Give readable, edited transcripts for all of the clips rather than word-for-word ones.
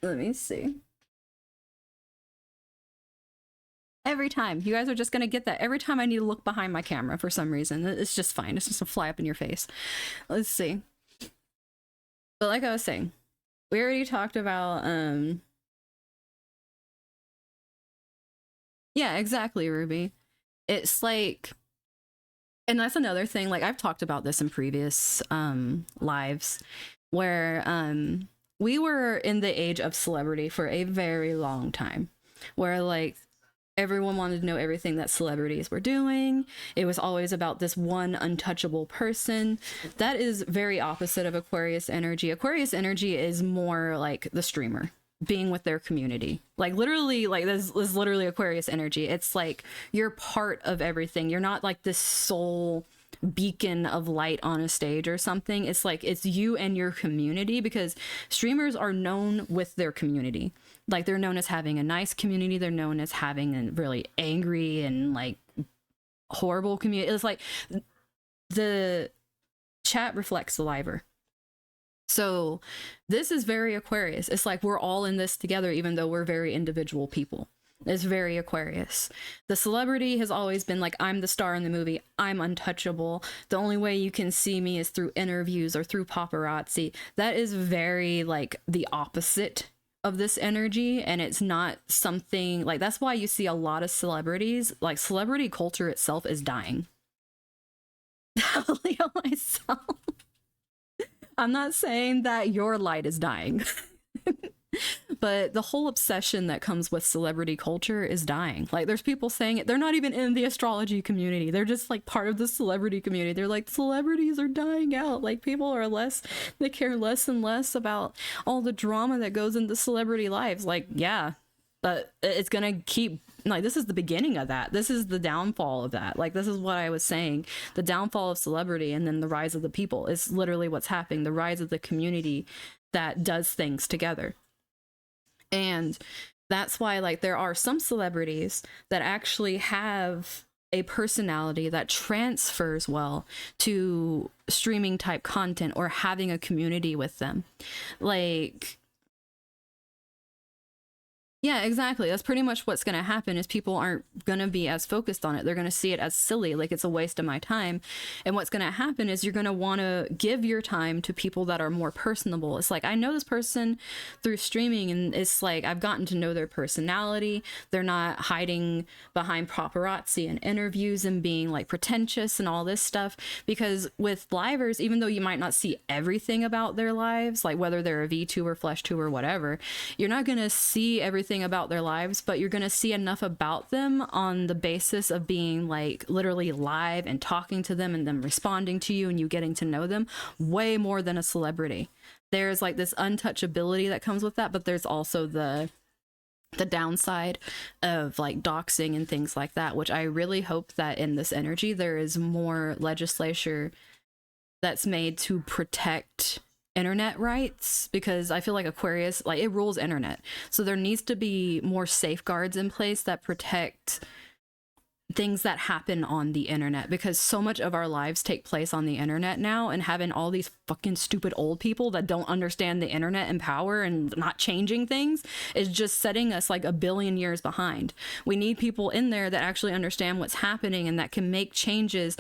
Let me see. Every time. You guys are just going to get that. Every time I need to look behind my camera for some reason. It's just fine. It's just going to fly up in your face. Let's see. But like I was saying, we already talked about, yeah, exactly, Ruby. It's like, and that's another thing, like I've talked about this in previous lives, where we were in the age of celebrity for a very long time, where like everyone wanted to know everything that celebrities were doing. It was always about this one untouchable person. That is very opposite of Aquarius energy. Aquarius energy is more like the streamer being with their community. Like literally, like this is literally Aquarius energy. It's like you're part of everything. You're not like this sole beacon of light on a stage or something. It's like it's you and your community, because streamers are known with their community. Like they're known as having a nice community. They're known as having a really angry and like horrible community. It's like the chat reflects the liver. So this is very Aquarius. It's like we're all in this together, even though we're very individual people. It's very Aquarius. The celebrity has always been like, I'm the star in the movie. I'm untouchable. The only way you can see me is through interviews or through paparazzi. That is very like the opposite of this energy, and it's not something like, that's why you see a lot of celebrities, like celebrity culture itself is dying. Leo myself. I'm not saying that your light is dying. But the whole obsession that comes with celebrity culture is dying. Like there's people saying it, they're not even in the astrology community, they're just like part of the celebrity community. They're like, celebrities are dying out. Like people are less, they care less and less about all the drama that goes into celebrity lives. Like, yeah, but it's gonna keep, like, this is the beginning of that. This is the downfall of that. Like, this is what I was saying. The downfall of celebrity and then the rise of the people is literally what's happening. The rise of the community that does things together. And that's why, like, there are some celebrities that actually have a personality that transfers well to streaming type content or having a community with them. Like, yeah, exactly. That's pretty much what's going to happen, is people aren't going to be as focused on it. They're going to see it as silly, like it's a waste of my time. And what's going to happen is you're going to want to give your time to people that are more personable. It's like, I know this person through streaming, and it's like I've gotten to know their personality. They're not hiding behind paparazzi and interviews and being like pretentious and all this stuff. Because with livers, even though you might not see everything about their lives, like whether they're a VTuber, flesh tuber, whatever, you're not going to see everything about their lives, but you're going to see enough about them on the basis of being like literally live and talking to them and them responding to you and you getting to know them way more than a celebrity. There's like this untouchability that comes with that, but there's also the downside of like doxing and things like that, which I really hope that in this energy there is more legislature that's made to protect internet rights, because I feel like Aquarius, like, it rules internet. So there needs to be more safeguards in place that protect things that happen on the internet, because so much of our lives take place on the internet now, and having all these fucking stupid old people that don't understand the internet and power and not changing things is just setting us like a billion years behind. We need people in there that actually understand what's happening and that can make changes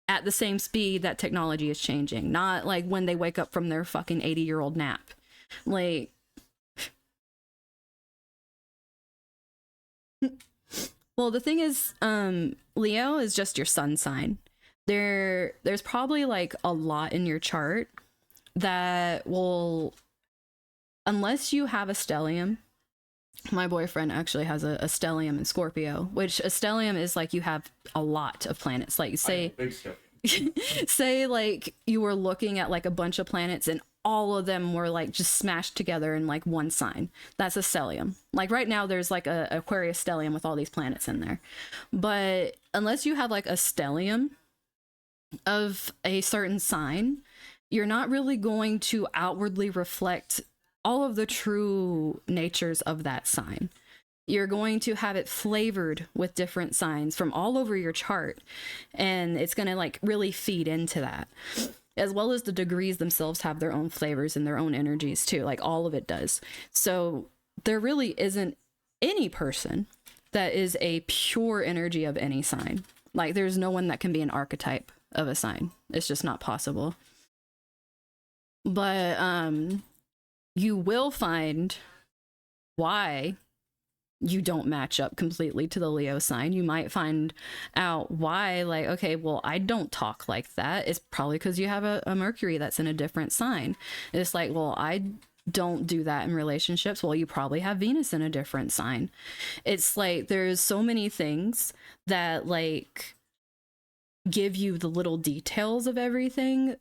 at the same speed that technology is changing, not like when they wake up from their fucking 80-year-old nap. Like, well, the thing is, Leo is just your sun sign. There's probably like a lot in your chart that will, unless you have a stellium. My boyfriend actually has a stellium in Scorpio, which a stellium is like you have a lot of planets. Like say, say like you were looking at like a bunch of planets and all of them were like just smashed together in like one sign. That's a stellium. Like right now there's like a Aquarius stellium with all these planets in there. But unless you have like a stellium of a certain sign, you're not really going to outwardly reflect all of the true natures of that sign. You're going to have it flavored with different signs from all over your chart, and it's going to like really feed into that. as well as the degrees themselves have their own flavors and their own energies too. Like all of it does. So there really isn't any person that is a pure energy of any sign. Like there's no one that can be an archetype of a sign. It's just not possible. But you will find why you don't match up completely to the Leo sign. You might find out why, like, okay, well, I don't talk like that. It's probably because you have a Mercury that's in a different sign. It's like, well, I don't do that in relationships. Well, you probably have Venus in a different sign. It's like there's so many things that like give you the little details of everything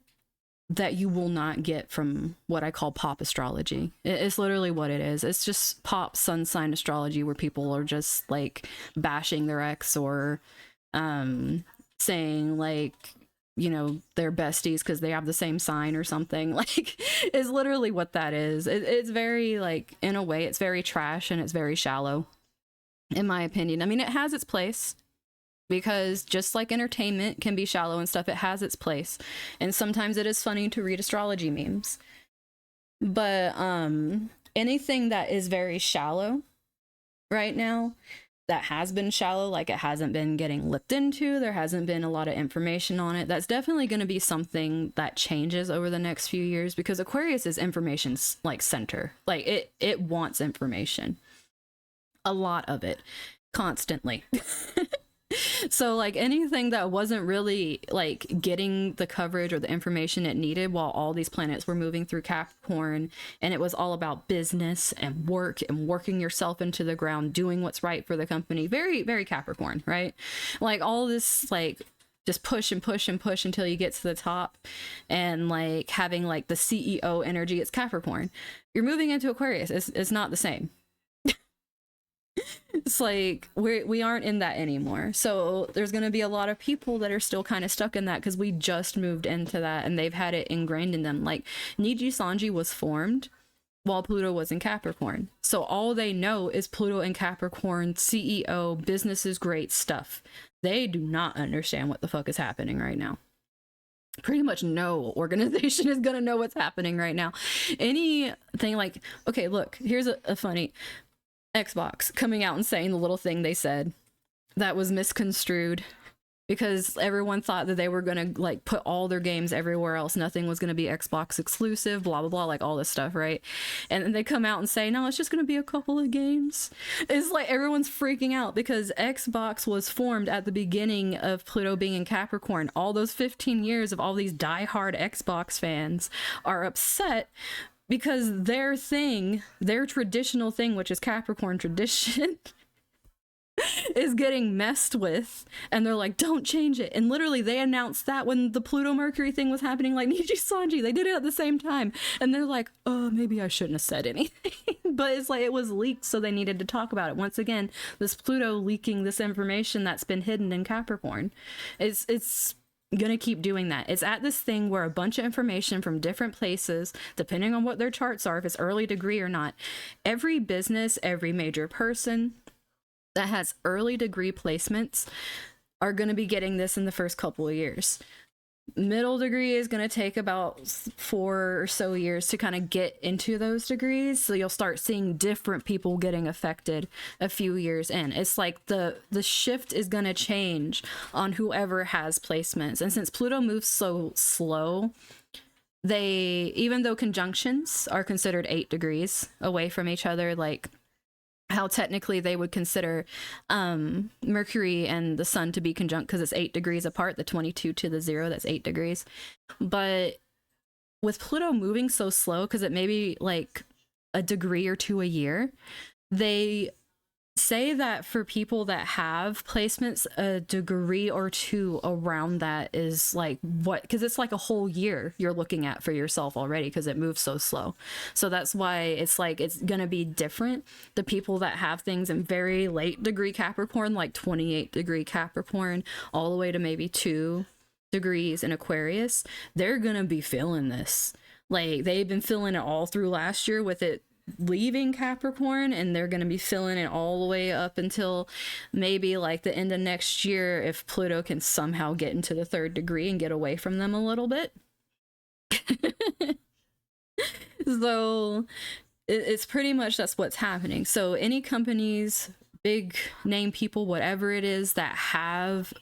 that you will not get from what I call pop astrology. It's literally what it is. It's just pop sun sign astrology where people are just like bashing their ex or saying like, you know, they're besties because they have the same sign or something. Like is literally what that is. It's very like, in a way, it's very trash and it's very shallow, in my opinion. I mean, it has its place, because just like entertainment can be shallow and stuff, it has its place. And sometimes it is funny to read astrology memes. But anything that is very shallow right now, that has been shallow, like it hasn't been getting looked into, there hasn't been a lot of information on it, that's definitely going to be something that changes over the next few years, because Aquarius is information like center. Like it wants information. A lot of it. Constantly. So like anything that wasn't really like getting the coverage or the information it needed while all these planets were moving through Capricorn, and it was all about business and work and working yourself into the ground, doing what's right for the company. Very, very Capricorn, right? Like all this like just push and push and push until you get to the top, and like having like the CEO energy. It's Capricorn. You're moving into Aquarius. It's not the same. It's like we aren't in that anymore. So there's going to be a lot of people that are still kind of stuck in that because we just moved into that and they've had it ingrained in them. Like Nijisanji was formed while Pluto was in Capricorn. So all they know is Pluto in Capricorn, CEO, business is great stuff. They do not understand what the fuck is happening right now. Pretty much no organization is going to know what's happening right now. Anything like, okay, look, here's a funny Xbox coming out and saying the little thing they said that was misconstrued because everyone thought that they were going to like put all their games everywhere else. Nothing was going to be Xbox exclusive, blah, blah, blah, like all this stuff, right? And then they come out and say, no, it's just going to be a couple of games. It's like everyone's freaking out because Xbox was formed at the beginning of Pluto being in Capricorn. All those 15 years of all these diehard Xbox fans are upset because their thing, their traditional thing, which is Capricorn tradition, is getting messed with. And they're like, don't change it. And literally they announced that when the Pluto Mercury thing was happening, like Nijisanji, they did it at the same time. And they're like, oh, maybe I shouldn't have said anything. But it's like it was leaked, so they needed to talk about it. Once again, this Pluto leaking this information that's been hidden in Capricorn. It's gonna keep doing that. It's at this thing where a bunch of information from different places, depending on what their charts are, if it's early degree or not, every business, every major person that has early degree placements are going to be getting this in the first couple of years. Middle degree is going to take about 4 or so years to kind of get into those degrees. So you'll start seeing different people getting affected a few years in. It's like the shift is going to change on whoever has placements. And since Pluto moves so slow, even though conjunctions are considered 8 degrees away from each other, like how technically they would consider Mercury and the sun to be conjunct because it's 8 degrees apart, the 22 to the 0, that's 8 degrees. But with Pluto moving so slow, because it may be like a degree or 2 a year, they say that for people that have placements, a degree or 2 around that is like what, because it's like a whole year you're looking at for yourself already because it moves so slow. So that's why it's like it's gonna be different. The people that have things in very late degree Capricorn, like 28 degree Capricorn, all the way to maybe 2 degrees in Aquarius, they're gonna be feeling this. Like they've been feeling it all through last year with it leaving Capricorn, and they're going to be feeling it all the way up until maybe like the end of next year if Pluto can somehow get into the 3rd degree and get away from them a little bit. So it's pretty much that's what's happening. So any companies, big name people, whatever it is that have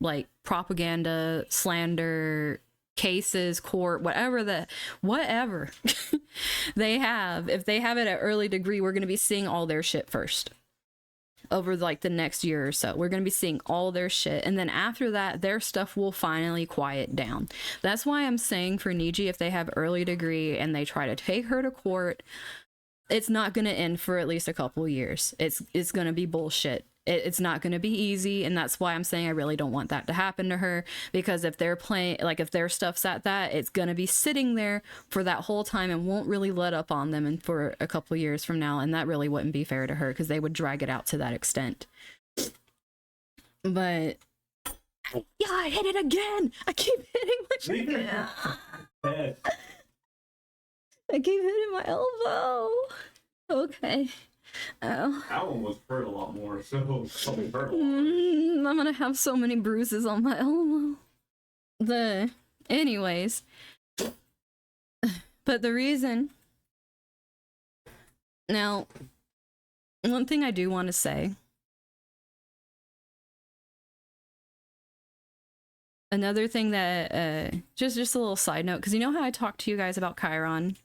like propaganda, slander, cases, court, whatever they have, if they have it at early degree, we're going to be seeing all their shit first. Over like the next year or so, we're going to be seeing all their shit, and then after that their stuff will finally quiet down. That's why I'm saying for Niji, if they have early degree and they try to take her to court, it's not going to end for at least a couple years. It's going to be bullshit. It's not going to be easy, and that's why I'm saying I really don't want that to happen to her, because if they're playing, like if their stuff's at that, it's going to be sitting there for that whole time and won't really let up on them and for a couple years from now, and that really wouldn't be fair to her because they would drag it out to that extent. But yeah, I hit it again. I keep hitting my I keep hitting my elbow. Okay. Oh. That one was hurt a lot more, so something hurt a lot. I'm gonna have so many bruises on my elbow. Anyways. But the reason. Now, one thing I do want to say. Another thing that, just a little side note, because you know how I talked to you guys about Chiron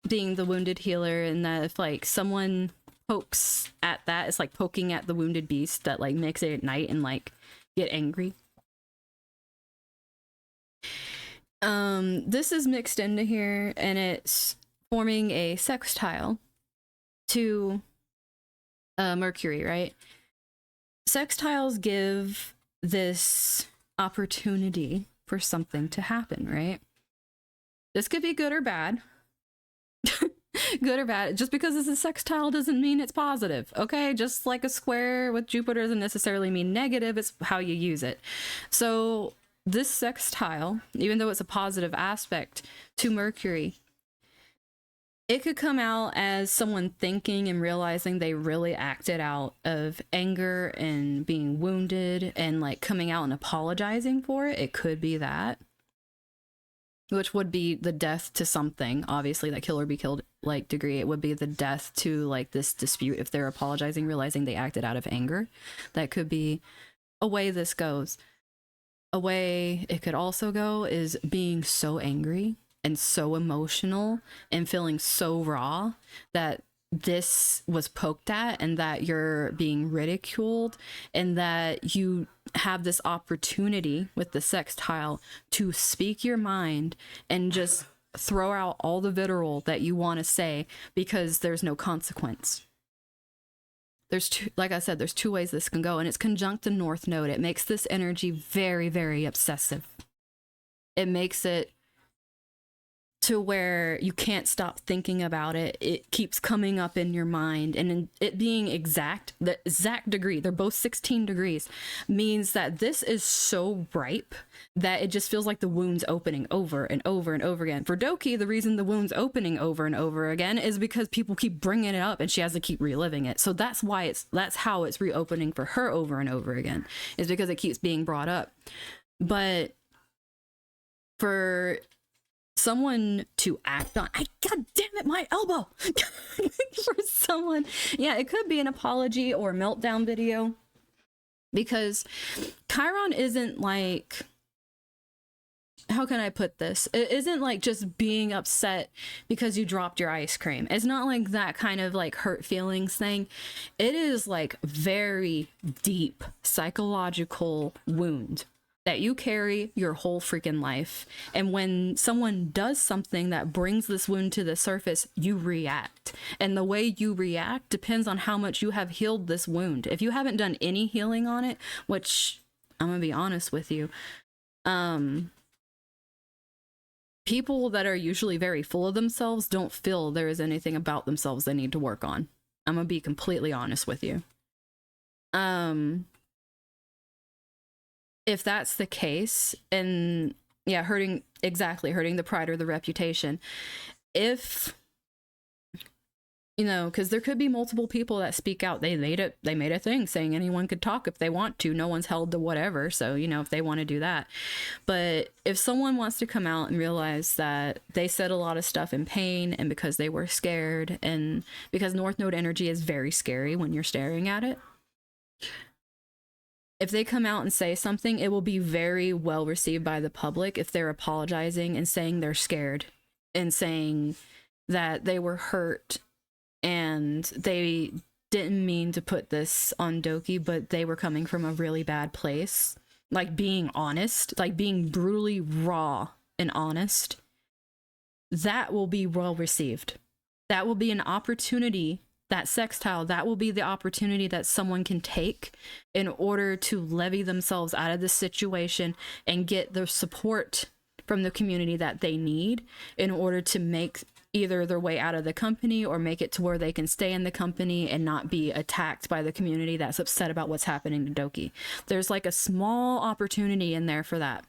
being the wounded healer, and that if like someone pokes at that, it's like poking at the wounded beast that like makes it ignite and like get angry. This is mixed into here, and it's forming a sextile to Mercury, right? Sextiles give this opportunity for something to happen, right? This could be good or bad. Good or bad. Just because it's a sextile doesn't mean it's positive, okay? Just like a square with Jupiter doesn't necessarily mean negative, it's how you use it. So this sextile, even though it's a positive aspect to Mercury, it could come out as someone thinking and realizing they really acted out of anger and being wounded and like coming out and apologizing for it. It could be that. Which would be the death to something, obviously, that kill or be killed like degree. It would be the death to like this dispute if they're apologizing, realizing they acted out of anger. That could be a way this goes. A way it could also go is being so angry and so emotional and feeling so raw that this was poked at and that you're being ridiculed and that you have this opportunity with the sextile to speak your mind and just throw out all the vitriol that you want to say because there's no consequence. There's two, like I said, there's two ways this can go, and it's conjunct the North Node. It makes this energy very, very obsessive. It makes it to where you can't stop thinking about it. It keeps coming up in your mind, and in it being exact, the exact degree, they're both 16 degrees, means that this is so ripe that it just feels like the wound's opening over and over and over again. For Doki, the reason the wound's opening over and over again is because people keep bringing it up and she has to keep reliving it. So that's how it's reopening for her over and over again, is because it keeps being brought up. But for someone to act on, god damn it, my elbow. For someone, yeah, it could be an apology or meltdown video, because Chiron isn't like, how can I put this? It isn't like just being upset because you dropped your ice cream. It's not like that kind of like hurt feelings thing. It is like very deep psychological wound that you carry your whole freaking life. And when someone does something that brings this wound to the surface, you react. And the way you react depends on how much you have healed this wound. If you haven't done any healing on it, which I'm gonna be honest with you, people that are usually very full of themselves don't feel there is anything about themselves they need to work on. I'm gonna be completely honest with you. If that's the case, and yeah, hurting the pride or the reputation, if You know, because there could be multiple people that speak out. They made a thing saying anyone could talk if they want to. No one's held to whatever. So, you know, if they want to do that. But if someone wants to come out and realize that they said a lot of stuff in pain and because they were scared, and because North Node energy is very scary when you're staring at it, if they come out and say something, it will be very well received by the public if they're apologizing and saying they're scared and saying that they were hurt and they didn't mean to put this on Doki, but they were coming from a really bad place. Like being honest, like being brutally raw and honest. That will be well received. That will be an opportunity, that sextile, that will be the opportunity that someone can take in order to levy themselves out of the situation and get the support from the community that they need in order to make either their way out of the company or make it to where they can stay in the company and not be attacked by the community that's upset about what's happening to Doki. There's like a small opportunity in there for that.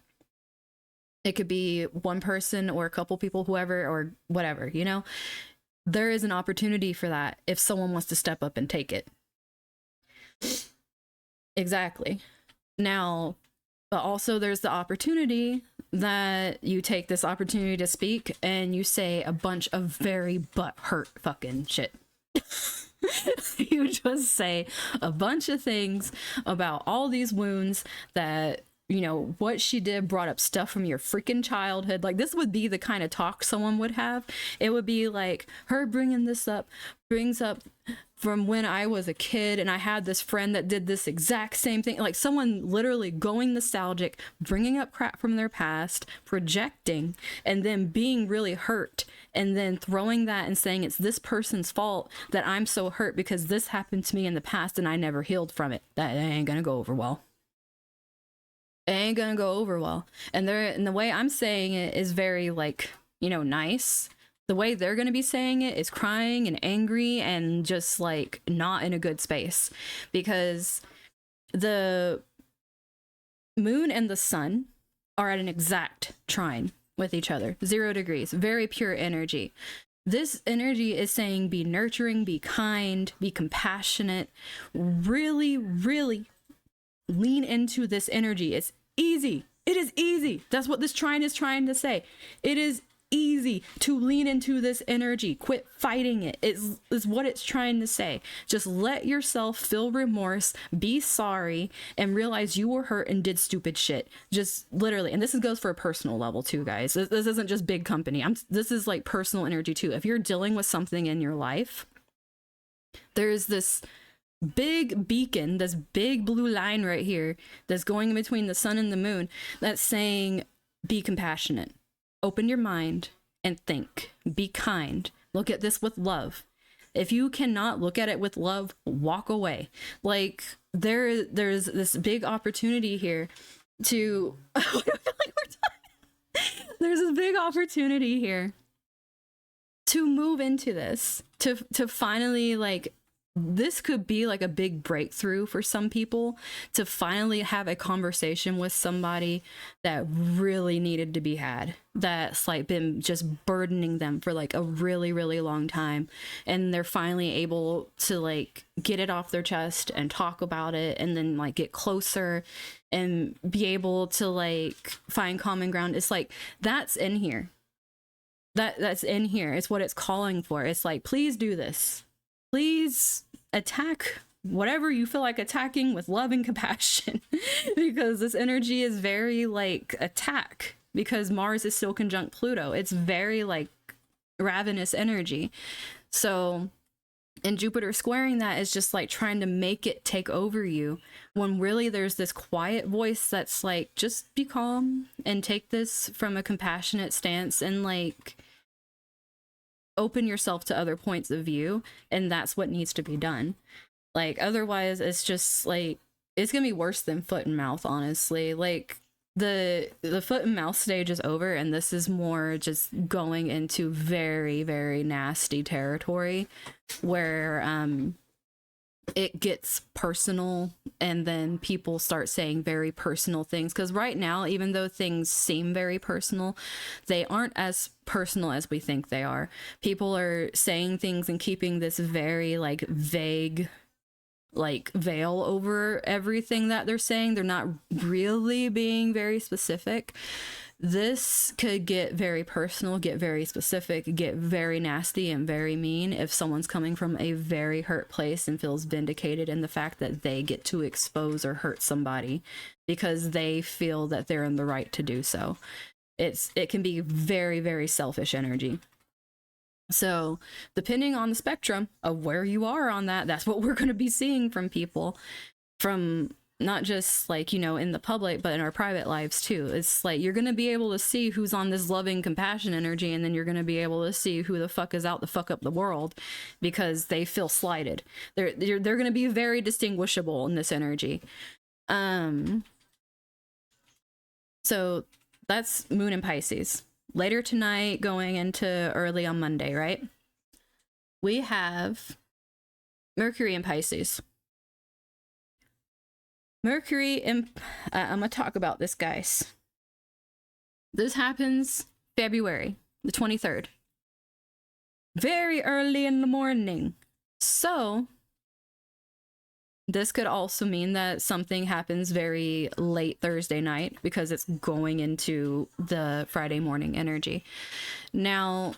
It could be one person or a couple people, whoever or whatever, you know? There is an opportunity for that if someone wants to step up and take it. Exactly. Now, but also there's the opportunity that you take this opportunity to speak and you say a bunch of very butt-hurt fucking shit. You just say a bunch of things about all these wounds that, you know, what she did brought up stuff from your freaking childhood. Like, this would be the kind of talk someone would have. It would be like, her bringing this up brings up from when I was a kid and I had this friend that did this exact same thing. Like, someone literally going nostalgic, bringing up crap from their past, projecting, and then being really hurt, and then throwing that and saying it's this person's fault that I'm so hurt because this happened to me in the past and I never healed from it. That ain't gonna go over well. It ain't gonna go over well. And the way I'm saying it is very, like, you know, nice. The way they're gonna be saying it is crying and angry and just like not in a good space, because the moon and the sun are at an exact trine with each other, 0 degrees, very pure energy. This energy is saying be nurturing, be kind, be compassionate, really, really lean into this energy. It's easy. It is easy. That's what this trine is trying to say. It is easy to lean into this energy. Quit fighting it. Is what it's trying to say. Just let yourself feel remorse, be sorry, and realize you were hurt and did stupid shit. Just literally, and this goes for a personal level too, guys. This isn't just big company. This is like personal energy too. If you're dealing with something in your life, there's this big beacon, this big blue line right here that's going in between the sun and the moon that's saying be compassionate, open your mind and think, be kind, look at this with love. If you cannot look at it with love, walk away. Like, there's this big opportunity here to there's this big opportunity here to move into this, to finally, like, this could be like a big breakthrough for some people, to finally have a conversation with somebody that really needed to be had, that's like been just burdening them for like a really, really long time, and they're finally able to like get it off their chest and talk about it, and then like get closer and be able to like find common ground. It's like, that's in here. That's in here. It's what it's calling for. It's like, please do this. Please attack whatever you feel like attacking with love and compassion, because this energy is very like attack, because Mars is still conjunct Pluto. It's very like ravenous energy. So, and Jupiter squaring that is just like trying to make it take over you, when really there's this quiet voice that's like, just be calm and take this from a compassionate stance and like open yourself to other points of view, and that's what needs to be done. Like, otherwise it's just like, it's gonna be worse than foot and mouth, honestly. Like, the foot and mouth stage is over, and this is more just going into very, very nasty territory where it gets personal, and then people start saying very personal things, because right now, even though things seem very personal, they aren't as personal as we think they are. People are saying things and keeping this very like vague like veil over everything that they're saying. They're not really being very specific. This could get very personal, get very specific, get very nasty and very mean if someone's coming from a very hurt place and feels vindicated in the fact that they get to expose or hurt somebody because they feel that they're in the right to do so. It can be very, very selfish energy. So depending on the spectrum of where you are on that, that's what we're going to be seeing from people, from not just like, you know, in the public, but in our private lives too. It's like you're going to be able to see who's on this loving compassion energy, and then you're going to be able to see who the fuck is out to fuck up the world because they feel slighted. They're going to be very distinguishable in this energy. So that's Moon in Pisces. Later tonight, going into early on Monday, right? We have Mercury in Pisces. Mercury in... I'm going to talk about this, guys. This happens February the 23rd. Very early in the morning. So, this could also mean that something happens very late Thursday night because it's going into the Friday morning energy. Now,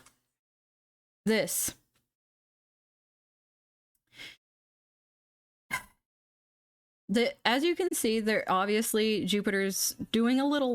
this. As you can see, there obviously Jupiter's doing a little less